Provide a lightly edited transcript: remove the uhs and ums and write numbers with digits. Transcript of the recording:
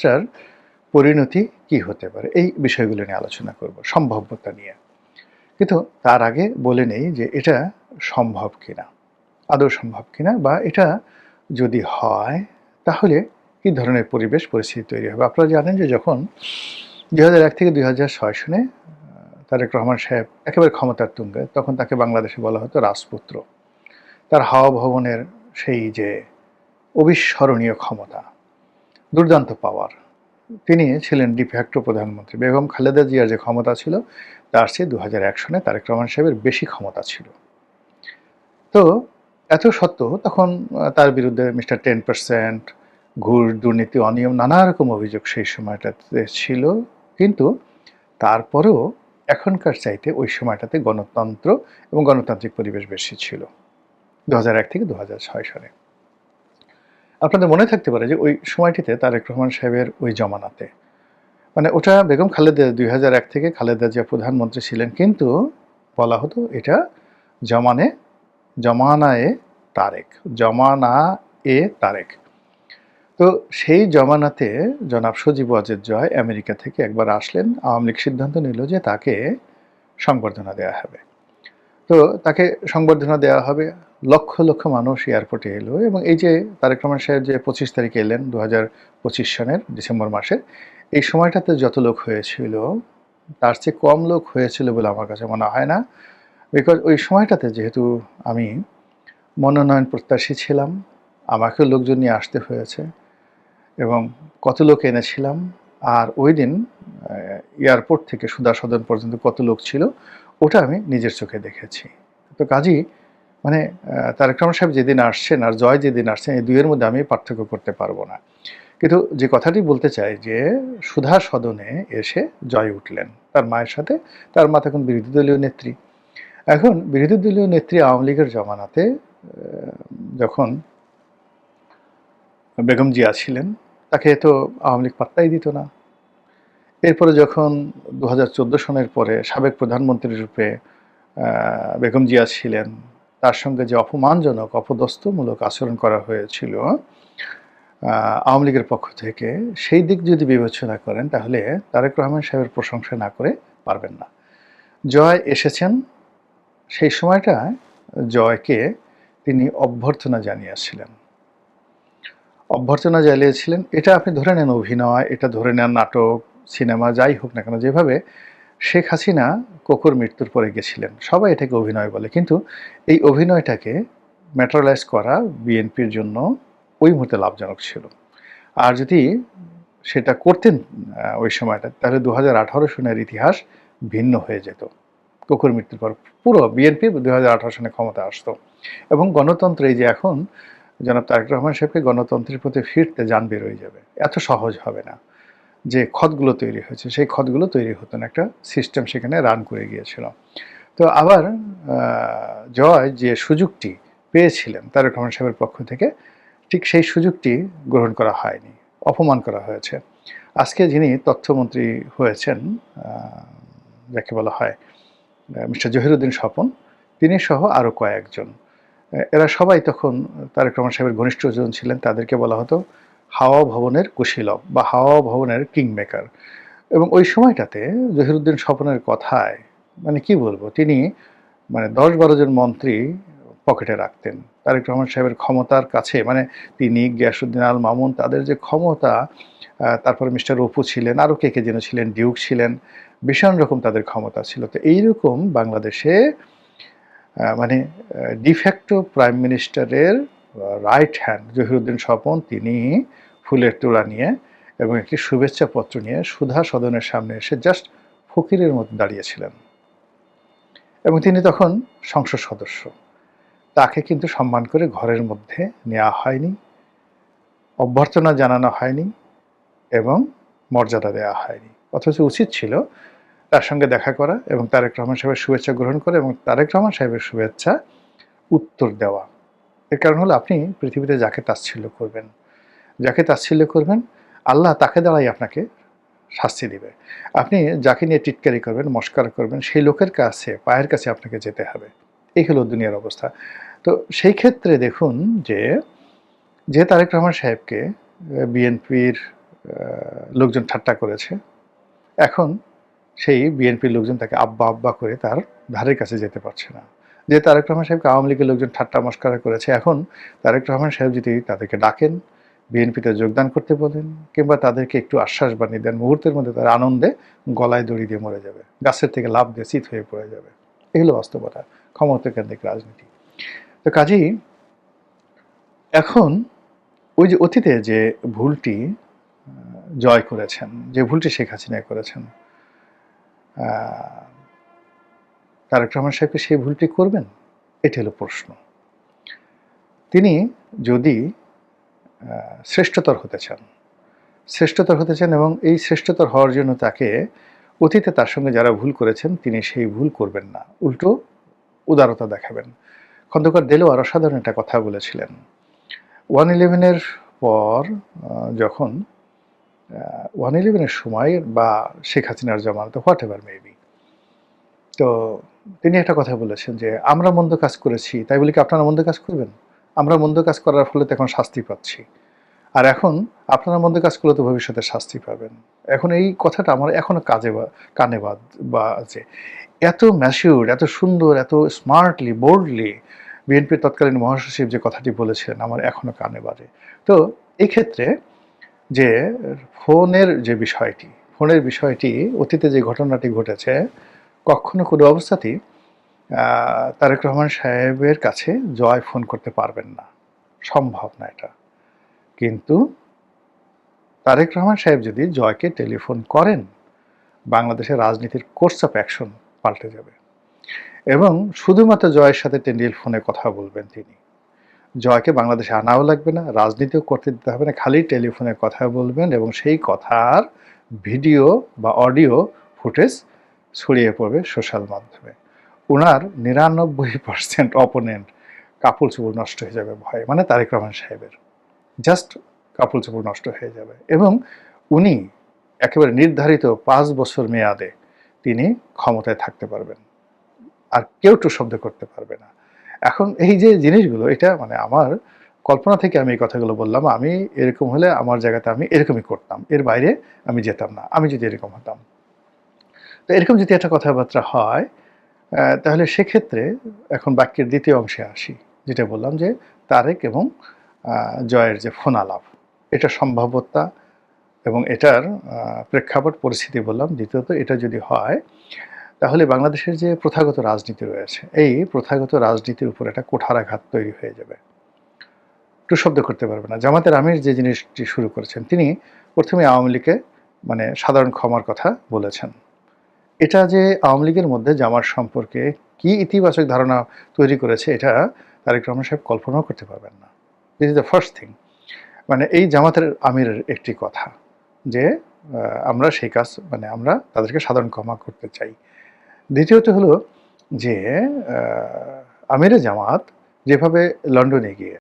টার পরিণতি কি হতে পারে? এই বিষয়গুলো নিয়ে আলোচনা করব, সম্ভাব্যতা নিয়ে। কিন্তু তার আগে বলে নেই যে এটা সম্ভব কিনা, আদৌ সম্ভব কিনা বা এটা যদি হয় তাহলে কি ধরনের পরিবেশ পরিস্থিতি তৈরি হবে? আপনারা জানেন যে যখন ২০০১ থেকে ২০০৬ সনে তারেক রহমান সাহেব একেবারে ক্ষমতার তুঙ্গে, তখন তাকে বাংলাদেশে বলা হতো রাজপুত্র। তার হাওয়া ভবনের সেই যে অবিস্মরণীয় ক্ষমতা, দুর্দান্ত পাওয়ার। তিনি ছিলেন ডিফ্যাক্টো প্রধানমন্ত্রী। বেগম খালেদা জিয়ার যে ক্ষমতা ছিল তার চেয়ে ২০০১ সনে তারেক রহমান সাহেবের বেশি ক্ষমতা ছিল। তো এত সত্ত্বেও তখন তার বিরুদ্ধে মিস্টার 10% ঘুষ, দুর্নীতি, অনিয়ম নানা রকম অভিযোগ সেই সময়টাতে ছিল। কিন্তু তারপরেও এখনকার চাইতে ওই সময়টাতে গণতন্ত্র এবং গণতান্ত্রিক পরিবেশ বেশি ছিল ২০০১ থেকে ২০০৬ সালে। আপনাদের মনে থাকতে পারে যে ওই সময়টিতে তারেক রহমান সাহেবের ওই জমানাতে, মানে ওটা বেগম খালেদা ২০০১ থেকে খালেদা জিয়া প্রধানমন্ত্রী ছিলেন, কিন্তু বলা হতো এটা জমানে জমানায়ে তারেক, জমানা এ তারেক। তো সেই জমানাতে জনাব সজীব ওয়াজেদ জয় আমেরিকা থেকে একবার আসলেন। আওয়ামী লীগ সিদ্ধান্ত নিল যে তাকে সংবর্ধনা দেওয়া হবে। তো তাকে সংবর্ধনা দেওয়া হবে। লক্ষ লক্ষ মানুষ এয়ারপোর্টে এলো এবং এই যে তারেক রহমান সাহেব যে ২৫ তারিখে এলেন ২০২৫ সনের ডিসেম্বর মাসে, এই সময়টাতে যত লোক হয়েছিল তার চেয়ে কম লোক হয়েছিল বলে আমার কাছে মনে হয় না। বিকজ ওই সময়টাতে যেহেতু আমি মনোনয়ন প্রত্যাশী ছিলাম, আমাকেও লোকজন নিয়ে আসতে হয়েছে এবং কত লোক এনেছিলাম। আর ওই দিন এয়ারপোর্ট থেকে সুধা সদন পর্যন্ত কত লোক ছিল ওটা আমি নিজের চোখে দেখেছি। তো কাজেই মানে তারেক রহমান সাহেব যেদিন আসছেন আর জয় যেদিন আসছেন, এই দুইয়ের মধ্যে আমি পার্থক্য করতে পারবো না। কিন্তু যে কথাটি বলতে চাই যে সুধা সদনে এসে জয় উঠলেন তার মায়ের সাথে। তার মা তখন বিরোধী দলীয় নেত্রী। এখন বিরোধী দলীয় নেত্রী আওয়ামী লীগের জমানাতে যখন বেগম জিয়া ছিলেন, তাকে তো আওয়ামী লীগ পাত্তাই দিত না। এরপরে যখন ২০১৪ সনের পরে সাবেক প্রধানমন্ত্রী রূপে বেগম জিয়া ছিলেন, তার সঙ্গে যে অপমানজনক অপদস্থমূলক আচরণ করা হয়েছিল আওয়ামী লীগের পক্ষ থেকে, সেই দিক যদি বিবেচনা করেন তাহলে তারেক রহমান সাহেবের প্রশংসা না করে পারবেন না। জয় এসেছেন, সেই সময়টায় জয়কে তিনি অভ্যর্থনা জানিয়েছিলেন, অভ্যর্থনা জানিয়েছিলেন। এটা আপনি ধরে নেন অভিনয়, এটা ধরে নেন নাটক, সিনেমা, যাই হোক না কেন। যেভাবে শেখ হাসিনা কোকোর মৃত্যুর পরে গেছিলেন, সবাই এটাকে অভিনয় বলে, কিন্তু এই অভিনয়টাকে ম্যাটেরিয়ালাইজ করা বিএনপির জন্য ওই মুহূর্তে লাভজনক ছিল। আর যদি সেটা করতেন ওই সময়টা, তাহলে ২০১৮ সনের ইতিহাস ভিন্ন হয়ে যেত। কোকোর মৃত্যুর পর পুরো বিএনপি ২০১৮ সনে ক্ষমতা আসতো এবং গণতন্ত্র এই যে এখন জনাব তারেক রহমান সাহেবকে গণতন্ত্রের প্রতি ফিরতে যান বের হয়ে যাবে। এত সহজ হবে না। যে খতগুলো তৈরি হয়েছে সেই খতগুলো তৈরি হতো না, একটা সিস্টেম সেখানে রান করে গিয়েছিল। তো আবার জয় যে সুযোগটি পেয়েছিলেন তারেক রহমান সাহেবের পক্ষ থেকে, ঠিক সেই সুযোগটি গ্রহণ করা হয়নি, অপমান করা হয়েছে। আজকে যিনি তথ্যমন্ত্রী হয়েছেন, যাকে বলা হয় মিস্টার জহিরুদ্দিন স্বপন, তিনি সহ আরও কয়েকজন, এরা সবাই তখন তারেক রহমান সাহেবের ঘনিষ্ঠজন ছিলেন। তাদেরকে বলা হতো হাওয়া ভবনের কুশীলব বা হাওয়া ভবনের কিংমেকার। এবং ওই সময়টাতে জহিরুদ্দিন স্বপনের কথায় মানে কি বলবো, তিনি মানে ১০-১২ জন মন্ত্রী পকেটে রাখতেন। তারেক রহমান সাহেবের ক্ষমতার কাছে, মানে তিনি, গিয়াসউদ্দিন আল মামুন, তাদের যে ক্ষমতা, তারপরে মিস্টার অপু ছিলেন, আরও কে কে যেন ছিলেন, ডিউক ছিলেন, ভীষণ রকম তাদের ক্ষমতা ছিল। তো এইরকম বাংলাদেশে মানে ডিফ্যাক্টো প্রাইম মিনিস্টারের রাইট হ্যান্ড জহিরুদ্দিন স্বপন, তিনি ফুলের তোড়া নিয়ে এবং একটি শুভেচ্ছা পত্র নিয়ে সুধা সদনের সামনে এসে জাস্ট ফকিরের মতো দাঁড়িয়েছিলেন এবং তিনি তখন সংসদ সদস্য। তাকে কিন্তু সম্মান করে ঘরের মধ্যে নেওয়া হয়নি, অভ্যর্থনা জানানো হয়নি এবং মর্যাদা দেওয়া হয়নি। অথচ উচিত ছিল তার সঙ্গে দেখা করা এবং তারেক রহমান সাহেবের শুভেচ্ছা গ্রহণ করে এবং তারেক রহমান সাহেবের শুভেচ্ছা উত্তর দেওয়া। এর কারণ হলো আপনি পৃথিবীতে যাকে তাচ্ছিল্য করবেন, যাকে তাচ্ছিল্য করবেন, আল্লাহ তাকে দ্বারাই আপনাকে শাস্তি দিবে। আপনি যাকে নিয়ে টিটকারি করবেন, মস্করা করবেন, সেই লোকের কাছে, পায়ের কাছে আপনাকে যেতে হবে। এই হলো দুনিয়ার অবস্থা। তো সেই ক্ষেত্রে দেখুন যে তারেক রহমান সাহেবকে বিএনপির লোকজন ঠাট্টা করেছে। এখন সেই বিএনপির লোকজন তাকে আব্বা আব্বা করে তার ধারের কাছে যেতে পারছে না। যে তারেক রহমান সাহেবকে আওয়ামী লীগের লোকজন ঠাট্টা মশকরা করেছে, এখন তারেক রহমান সাহেব যদি তাদেরকে ডাকেন, বিএনপিতে যোগদান করতে বলেন, কিংবা তাদেরকে একটু আশ্বাস বানিয়ে দেন, মুহূর্তের মধ্যে তারা আনন্দে গলায় দড়ি দিয়ে মরে যাবে, গাছের থেকে লাফ দিয়ে চিত হয়ে পড়ে যাবে। এগুলো বাস্তবতা, ক্ষমতাকেন্দ্রিক রাজনীতি। তো কাজেই এখন ওই যে অতীতে যে ভুলটি জয় করেছেন, যে ভুলটি শেখ হাসিনা করেছেন, তারেক রহমান সাহেবকে সেই ভুলটি করবেন? এটি হলো প্রশ্ন। তিনি যদি শ্রেষ্ঠতর হতে চান এবং এই শ্রেষ্ঠতর হওয়ার জন্য তাকে অতীতে তার সঙ্গে যারা ভুল করেছেন তিনি সেই ভুল করবেন না, উল্টো উদারতা দেখাবেন। খন্দকার দেলোয়ার অসাধারণ একটা কথা বলেছিলেন। 1/11-এর পর যখন 1/11-এর সময় বা শেখ হাসিনার জামানত, হোয়াট এভার মেবি, তো তিনি একটা কথা বলেছেন যে আমরা মন্দ কাজ করেছি তাই বলে কি আপনারা মন্দ কাজ করবেন? আমরা মন্দ কাজ করার ফলে তো এখন শাস্তি পাচ্ছি, আর এখন আপনারা মন্দ কাজ করলে তো ভবিষ্যতে শাস্তি পাবেন। এখন এই কথাটা আমার এখনো কানে বাজে। এত ম্যাচিউরড, এত সুন্দর, এত স্মার্টলি, বোল্ডলি বিএনপির তৎকালীন মহাসচিব যে কথাটি বলেছেন আমার এখনো কানে বাজে। তো এই ক্ষেত্রে যে ফোনের বিষয়টি অতীতে যে ঘটনাটি ঘটেছে, কখনো কোনো অবস্থাতেই তারেক রহমান সাহেবের কাছে জয় ফোন করতে পারবেন না, সম্ভব না এটা। কিন্তু তারেক রহমান সাহেব যদি জয়কে টেলিফোন করেন, বাংলাদেশের রাজনীতির কোর্স অফ অ্যাকশন পাল্টে যাবে। এবং শুধুমাত্র জয়ের সাথে টেলিফোনে কথা বলবেন তিনি। জয়কে বাংলাদেশে আনাও লাগবে না, রাজনীতিও করতে দিতে হবে না, খালি টেলিফোনে কথা বলবেন এবং সেই কথার ভিডিও বা অডিও ফুটেজ ছড়িয়ে পড়বে সোশ্যাল মাধ্যমে। ওনার 99% অপোনেন্ট কাপড় চোপড় নষ্ট হয়ে যাবে ভয়ে, মানে তারেক রহমান সাহেবের জাস্ট কাপড় চোপড় নষ্ট হয়ে যাবে। এবং উনি একেবারে নির্ধারিত 5 বছর মেয়াদে তিনি ক্ষমতায় থাকতে পারবেন, আর কেউ টু শব্দ করতে পারবে না। এখন এই যে জিনিসগুলো, এটা মানে আমার কল্পনা থেকে আমি এই কথাগুলো বললাম। আমি এরকম হলে আমার জায়গাতে আমি এরকমই করতাম, এর বাইরে আমি যেতাম না, আমি যদি এরকম হতাম। তো এরকম যদি একটা কথাবার্তা হয়, তাহলে সেক্ষেত্রে এখন বাক্যের দ্বিতীয় অংশে আসি, যেটা বললাম যে তারেক এবং জয়ের যে ফোন আলাপ, এটা সম্ভাব্যতা এবং এটার প্রেক্ষাপট পরিস্থিতি বললাম। দ্বিতীয়ত, এটা যদি হয় তাহলে বাংলাদেশের যে প্রথাগত রাজনীতি রয়েছে, এই প্রথাগত রাজনীতির উপর একটা কুঠারাঘাত তৈরি হয়ে যাবে। টু শব্দ করতে পারবে না। জামাতের আমির যে জিনিসটি শুরু করেছেন, তিনি প্রথমে আওয়ামী লীগকে মানে সাধারণ ক্ষমার কথা বলেছেন। এটা যে আওয়ামী লীগের মধ্যে জামাত সম্পর্কে কি ইতিবাচক ধারণা তৈরি করেছে, এটা তারেক রহমান সাহেব কল্পনাও করতে পারবেন না। This is the first thing. মানে এই জামাতের আমিরের একটি কথা যে আমরা সেই কাজ, মানে আমরা তাদেরকে সাধারণ ক্ষমা করতে চাই। দ্বিতীয়ত হলো যে আমিরে জামাত যেভাবে লন্ডনে গিয়ে